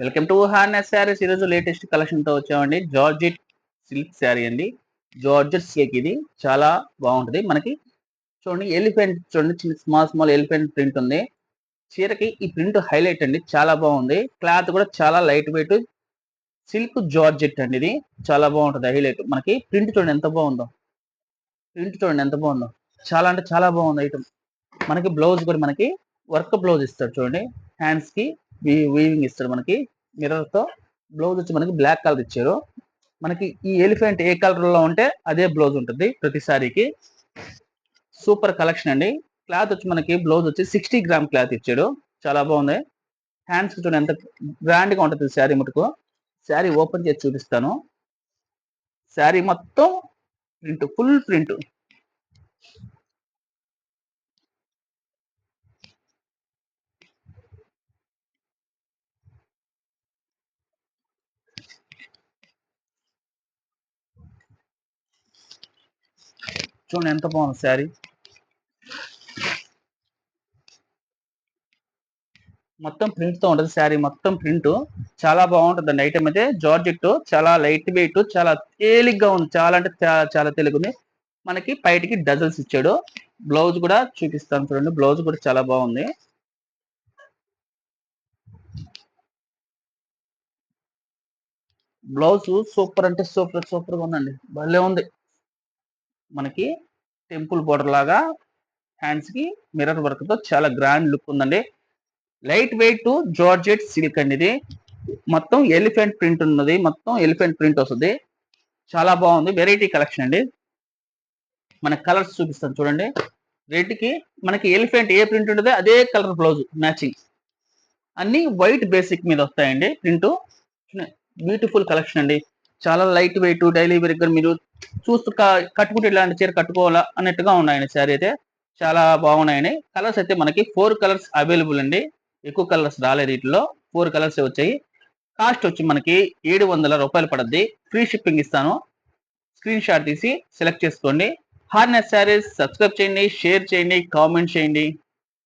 Welcome to harness saris. ఈరోజు latest collection తో వచ్చామండి. జార్జెట్ సిల్క్ శారీ అండి. జార్జెట్ సిల్క్ ఇది చాలా బాగుంటది. మనకి చూడండి ఎలిఫెంట్, చూడండి చిన్న స్మాల్ ఎలిఫెంట్ ప్రింట్ ఉంది. చీరకి ఈ ప్రింట్ హైలైట్ అండి, చాలా బాగుంది. క్లాత్ కూడా చాలా లైట్ వెయిట్ సిల్క్ జార్జెట్ అండి. ఇది చాలా బాగుంటది, హైలైట్. మనకి ప్రింట్ చూడండి ఎంత బాగుందో, చాలా అంటే చాలా బాగుంది ఐటమ్. మనకి బ్లౌజ్ కూడా మనకి వర్క్ బ్లౌజ్ ఇస్తాడు చూడండి. హ్యాండ్స్ కి వీవింగ్ ఇస్తాడు మనకి మిర్రర్ తో. బ్లౌజ్ వచ్చి మనకి బ్లాక్ కలర్ ఇచ్చారు. మనకి ఈ ఎలిఫెంట్ ఏ కలర్ లో ఉంటే అదే బ్లౌజ్ ఉంటుంది ప్రతి సారీకి. సూపర్ కలెక్షన్ అండి. క్లాత్ వచ్చి మనకి బ్లౌజ్ వచ్చి 60 గ్రామ్ క్లాత్ ఇచ్చాడు, చాలా బాగుంది. హ్యాండ్స్ చూడండి ఎంత గ్రాండ్ గా ఉంటుంది శారీ మటుకు. శారీ ఓపెన్ చేసి చూపిస్తాను. శారీ మొత్తం ప్రింట్, ఫుల్ ప్రింట్. చూడండి ఎంత బాగుంది శారీ. మొత్తం ప్రింట్ తో ఉంటుంది శారీ, మొత్తం ప్రింట్. చాలా బాగుంటుంది ఐటమ్ అయితే. జార్జెట్ చాలా లైట్ వెయిట్, చాలా తేలిగ్గా ఉంది. చాలా అంటే చాలా తేలిగ్గా ఉంది. మనకి పైటికి డజల్స్ ఇచ్చాడు. బ్లౌజ్ కూడా చూపిస్తాను చూడండి. బ్లౌజ్ కూడా చాలా బాగుంది. బ్లౌజ్ సూపర్ అంటే సూపర్ గా ఉందండి, భలే ఉంది. మనకి టెంపుల్ బోర్డర్ లాగా హ్యాండ్స్ కి మిర్రర్ వర్క్ తో చాలా గ్రాండ్ లుక్ ఉందండి. లైట్ వెయిట్ జార్జెట్ సిల్క్ అండి ఇది. మొత్తం ఎలిఫెంట్ ప్రింట్ ఉన్నది, మొత్తం ఎలిఫెంట్ ప్రింట్ వస్తుంది. చాలా బాగుంది, వెరైటీ కలెక్షన్ అండి. మన కలర్స్ చూపిస్తాను చూడండి. రెడ్ కి మనకి ఎలిఫెంట్ ఏ ప్రింట్ ఉంటుందో అదే కలర్ బ్లౌజ్ మ్యాచింగ్. అన్ని వైట్ బేసిక్ మీద వస్తాయండి ప్రింట్. బ్యూటిఫుల్ కలెక్షన్ అండి. చాలా లైట్ వెయిట్, డైలీ వేర్ గా మీరు చూస్తూ కట్టుకుంటే ఇలాంటి చీర కట్టుకోవాలా అన్నట్టుగా ఉన్నాయండి శారీ అయితే. చాలా బాగున్నాయండి. కలర్స్ అయితే మనకి 4 కలర్స్ అవైలబుల్ అండి. ఎక్కువ కలర్స్ రాలేదు వీటిలో, 4 కలర్స్ వచ్చాయి. కాస్ట్ వచ్చి మనకి 700 రూపాయలు పడుద్ది. ఫ్రీ షిప్పింగ్ ఇస్తాను. స్క్రీన్ షాట్ తీసి సెలెక్ట్ చేసుకోండి. హార్నెస్ శారీస్ సబ్స్క్రైబ్ చేయండి, షేర్ చేయండి, కామెంట్ చేయండి.